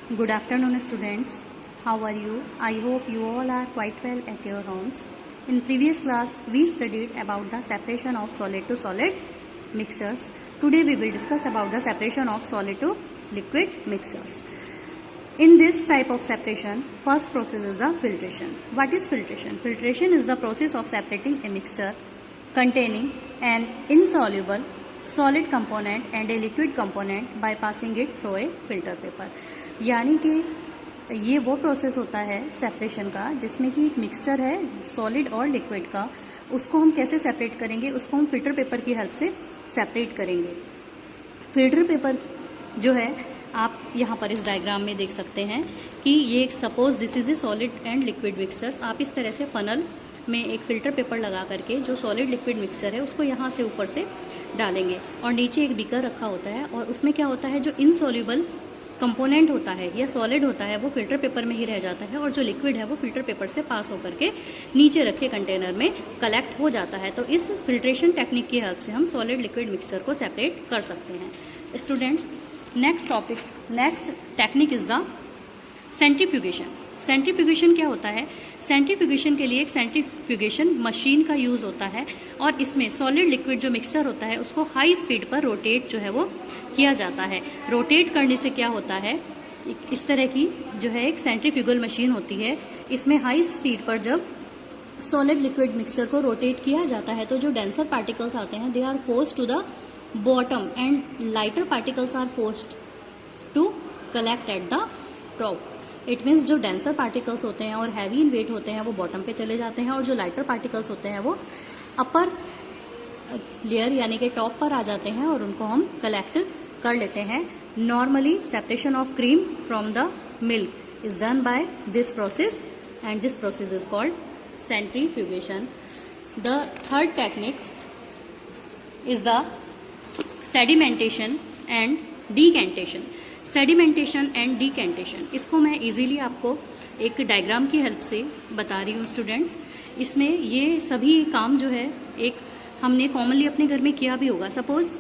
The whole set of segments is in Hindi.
Good afternoon, students. How are you? I hope you all are quite well at your homes. In previous class, we studied about the separation of solid to solid mixtures. Today, we will discuss about the separation of solid to liquid mixtures. In this type of separation, first process is the filtration. What is filtration? Filtration is the process of separating a mixture containing an insoluble solid component and a liquid component by passing it through a filter paper. यानी कि ये वो प्रोसेस होता है सेपरेशन का जिसमें कि एक मिक्सचर है सॉलिड और लिक्विड का, उसको हम कैसे सेपरेट करेंगे, उसको हम फिल्टर पेपर की हेल्प से सेपरेट करेंगे. फिल्टर पेपर जो है आप यहाँ पर इस डायग्राम में देख सकते हैं कि ये एक suppose this is a solid and liquid mixtures. आप इस तरह से फनल में एक फिल्टर पेपर लगा करके जो सॉलिड लिक्विड मिक्सचर है उसको यहाँ से ऊपर से डालेंगे और नीचे एक बीकर रखा होता है और उसमें क्या होता है जो इनसॉल्युबल कंपोनेंट होता है या सॉलिड होता है वो फिल्टर पेपर में ही रह जाता है और जो लिक्विड है वो फिल्टर पेपर से पास होकर के नीचे रखे कंटेनर में कलेक्ट हो जाता है. तो इस फिल्ट्रेशन टेक्निक की हेल्प से हम सॉलिड लिक्विड मिक्सचर को सेपरेट कर सकते हैं. Students, next technique is the centrifugation. Centrifugation क्या होता है? सेंट्रीफ्यूगेशन के लिए एक सेंट्रीफ्यूगेशन मशीन का यूज होता है और इसमें सॉलिड लिक्विड जो मिक्सचर होता है उसको हाई स्पीड पर रोटेट जो है वो किया जाता है. रोटेट करने से क्या होता है, इस तरह की जो है एक सेंट्रीफ्यूगल मशीन होती है, इसमें हाई स्पीड पर जब सॉलिड लिक्विड मिक्सचर को रोटेट किया जाता है तो जो डेंसर पार्टिकल्स आते हैं they are forced to the bottom and lighter particles are forced to collect at the top. It means जो डेंसर पार्टिकल्स होते हैं और हैवी इन वेट होते हैं वो बॉटम पे चले जाते हैं और जो लाइटर पार्टिकल्स होते हैं वो अपर लेयर यानी कि टॉप पर आ जाते हैं और उनको हम कलेक्ट कर लेते हैं. Normally separation of cream from the milk is done by this process and this process is called centrifugation. The third technique is the sedimentation and decantation. Sedimentation and decantation इसको मैं इजीली आपको एक डायग्राम की हेल्प से बता रही हूँ स्टूडेंट्स. इसमें ये सभी काम जो है एक हमने कॉमनली अपने घर में किया भी होगा. Suppose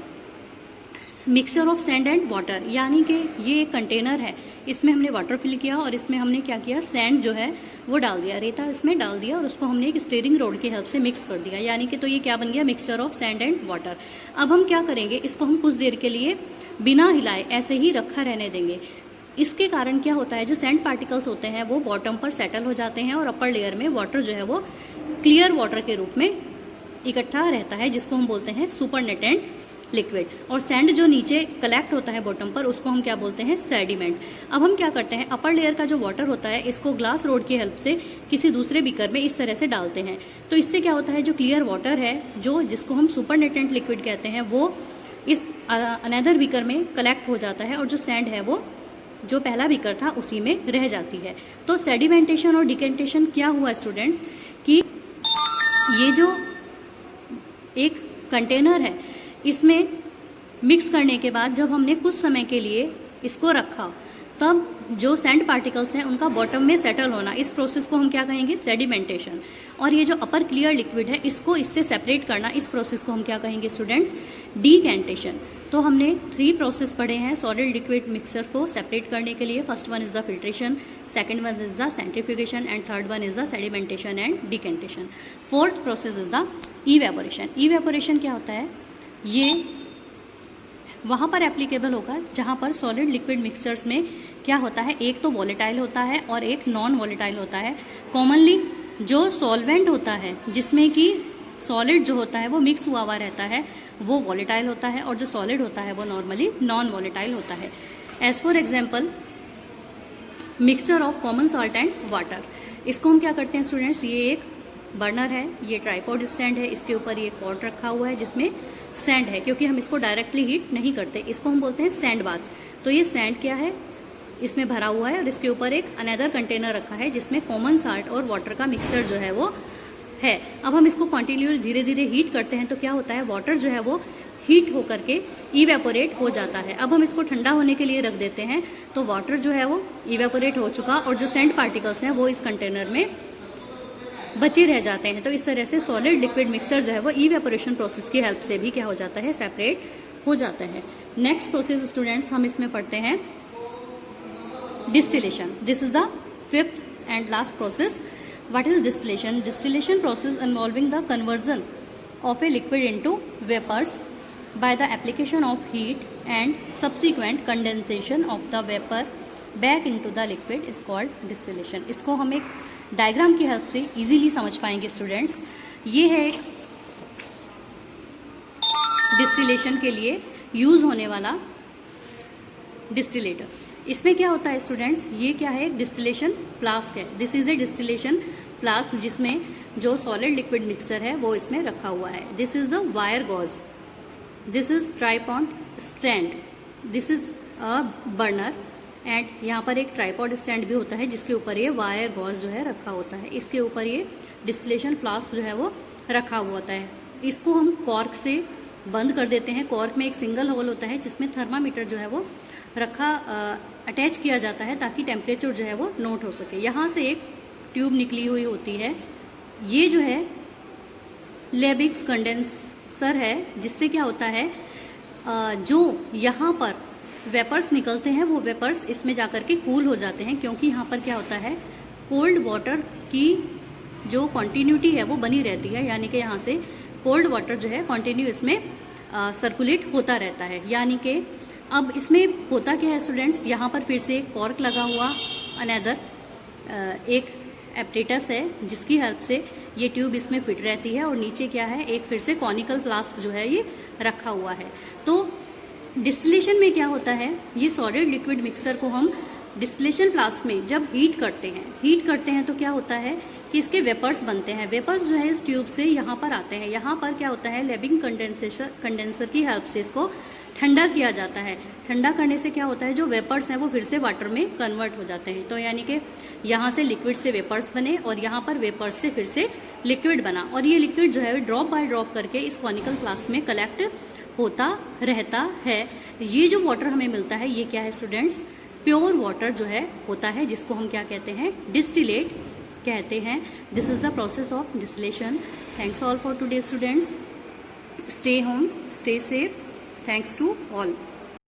mixture of sand and water, यानी कि ये एक कंटेनर है, इसमें हमने वाटर फिल किया और इसमें हमने क्या किया, सैंड जो है वो डाल दिया, रेता इसमें डाल दिया और उसको हमने एक स्टीयरिंग रोड की हेल्प से मिक्स कर दिया, यानी कि तो ये क्या बन गया, mixture of sand and water. अब हम क्या करेंगे, इसको हम कुछ देर के लिए बिना हिलाए ऐसे ही रखा रहने देंगे. इसके कारण क्या होता है, जो सैंड पार्टिकल्स होते हैं वो बॉटम पर सेटल हो जाते हैं और अपर लेयर में वाटर जो है वो क्लियर वाटर के रूप में इकट्ठा रहता है जिसको हम बोलते हैं सुपरनेटेंट लिक्विड. और सैंड जो नीचे कलेक्ट होता है बॉटम पर उसको हम क्या बोलते हैं, सेडिमेंट. अब हम क्या करते हैं, अपर लेयर का जो वाटर होता है इसको ग्लास रोड की हेल्प से किसी दूसरे बीकर में इस तरह से डालते हैं. तो इससे क्या होता है, जो क्लियर वाटर है जो जिसको हम सुपरनेटेंट लिक्विड कहते हैं वो इस अनदर बीकर में कलेक्ट हो जाता है और जो सैंड है वो जो पहला बीकर था उसी में रह जाती है. तो सेडिमेंटेशन और डिकेंटेशन क्या हुआ स्टूडेंट्स कि ये जो एक कंटेनर है इसमें मिक्स करने के बाद जब हमने कुछ समय के लिए इसको रखा तब जो सैंड पार्टिकल्स हैं उनका बॉटम में सेटल होना, इस प्रोसेस को हम क्या कहेंगे, सेडिमेंटेशन. और ये जो अपर क्लियर लिक्विड है इसको इससे सेपरेट करना, इस प्रोसेस को हम क्या कहेंगे स्टूडेंट्स, डीकेंटेशन. तो हमने 3 प्रोसेस पढ़े हैं सॉलिड लिक्विड मिक्सचर को सेपरेट करने के लिए. First one is the filtration, second one is the centrifugation and third one is the sedimentation and decantation. Fourth process is the evaporation. Evaporation क्या होता है, ये वहाँ पर एप्लीकेबल होगा जहाँ पर सॉलिड लिक्विड मिक्सचर्स में क्या होता है, एक तो वॉलेटाइल होता है और एक नॉन वॉलेटाइल होता है. कॉमनली जो सॉल्वेंट होता है जिसमें कि सॉलिड जो होता है वो मिक्स हुआ रहता है वो वॉलेटाइल होता है और जो सॉलिड होता है वो नॉर्मली नॉन वॉलेटाइल होता है. As for example mixture of common salt and water. इसको हम क्या करते हैं स्टूडेंट्स, ये एक बर्नर है, ये ट्राइपॉड स्टैंड है, इसके ऊपर ये पॉट रखा हुआ है जिसमें सैंड है, क्योंकि हम इसको डायरेक्टली हीट नहीं करते, इसको हम बोलते हैं सैंड बाथ. तो ये सैंड क्या है, इसमें भरा हुआ है और इसके ऊपर एक अनदर कंटेनर रखा है जिसमें कॉमन सॉल्ट और वाटर का मिक्सचर जो है वो है. अब हम इसको कंटिन्यू धीरे धीरे हीट करते हैं तो क्या होता है, वाटर जो है वो हीट होकर के इवेपोरेट हो जाता है. अब हम इसको ठंडा होने के लिए रख देते हैं तो वाटर जो है वो इवेपोरेट हो चुका और जो सैंड पार्टिकल्स हैं वो इस कंटेनर में बचे रह जाते हैं. तो इस तरह से सॉलिड लिक्विड मिक्सचर जो है वो इवेपोरेशन प्रोसेस की हेल्प से भी क्या हो जाता है, सेपरेट हो जाता है. नेक्स्ट प्रोसेस स्टूडेंट्स हम इसमें पढ़ते हैं distillation. This is the fifth and last process. What is distillation? Distillation process involving the conversion of a liquid into vapors by the application of heat and subsequent condensation of the vapor back into the liquid is called distillation. इसको हम एक डायग्राम की हेल्प से इजीली समझ पाएंगे स्टूडेंट्स. ये है एक डिस्टिलेशन के लिए यूज होने वाला डिस्टिलेटर. इसमें क्या होता है स्टूडेंट्स, ये क्या है, एक डिस्टिलेशन फ्लास्क है. This is a distillation flask जिसमें जो सॉलिड लिक्विड मिक्सचर है वो इसमें रखा हुआ है. This is the wire gauze. This is tripod stand. This is a burner and यहाँ पर एक ट्राइपॉड स्टैंड भी होता है जिसके ऊपर ये वायर गॉज जो है रखा होता है. इसके ऊपर ये डिस्टिलेशन फ्लास्क जो है वो रखा हुआ होता है. इसको हम कॉर्क से बंद कर देते हैं. कॉर्क में एक सिंगल होल होता है जिसमें थर्मामीटर जो है वो रखा अटैच किया जाता है ताकि टेम्परेचर जो है वो नोट हो सके. यहाँ से एक ट्यूब निकली हुई होती है. ये जो है लेबिक्स कंडेंसर है जिससे क्या होता है, जो यहाँ पर वेपर्स निकलते हैं वो वेपर्स इसमें जाकर के कूल हो जाते हैं, क्योंकि यहाँ पर क्या होता है, कोल्ड वाटर की जो कॉन्टिन्यूटी है वो बनी रहती है. यानी कि यहाँ से कोल्ड वाटर जो है कॉन्टिन्यू इसमें सर्कुलेट होता रहता है. यानी कि अब इसमें होता क्या है स्टूडेंट्स, यहाँ पर फिर से कॉर्क लगा हुआ अनदर एक एपरेटस है जिसकी हेल्प से ये ट्यूब इसमें फिट रहती है और नीचे क्या है, एक फिर से कॉनिकल फ्लास्क जो है ये रखा हुआ है. तो डिस्टिलेशन में क्या होता है, ये सॉलिड लिक्विड मिक्सचर को हम डिस्टिलेशन फ्लास्क में जब हीट करते हैं तो क्या होता है कि इसके वेपर्स बनते हैं. वेपर्स जो है इस ट्यूब से यहाँ पर आते हैं. यहाँ पर क्या होता है, लेबिंग कंडेंसर की हेल्प से इसको ठंडा किया जाता है. ठंडा करने से क्या होता है, जो वेपर्स हैं वो फिर से वाटर में कन्वर्ट हो जाते हैं. तो यानी कि यहाँ से लिक्विड से वेपर्स बने और यहाँ पर वेपर्स से फिर से लिक्विड बना और ये लिक्विड जो है ड्रॉप बाय ड्रॉप करके इस कॉनिकल फ्लास्क में कलेक्ट होता रहता है. ये जो वाटर हमें मिलता है ये क्या है स्टूडेंट्स, प्योर वाटर जो है होता है जिसको हम क्या कहते हैं, डिस्टिलेट कहते हैं. This is the process of distillation. Thanks all for today students. Stay home, stay safe. Thanks to all.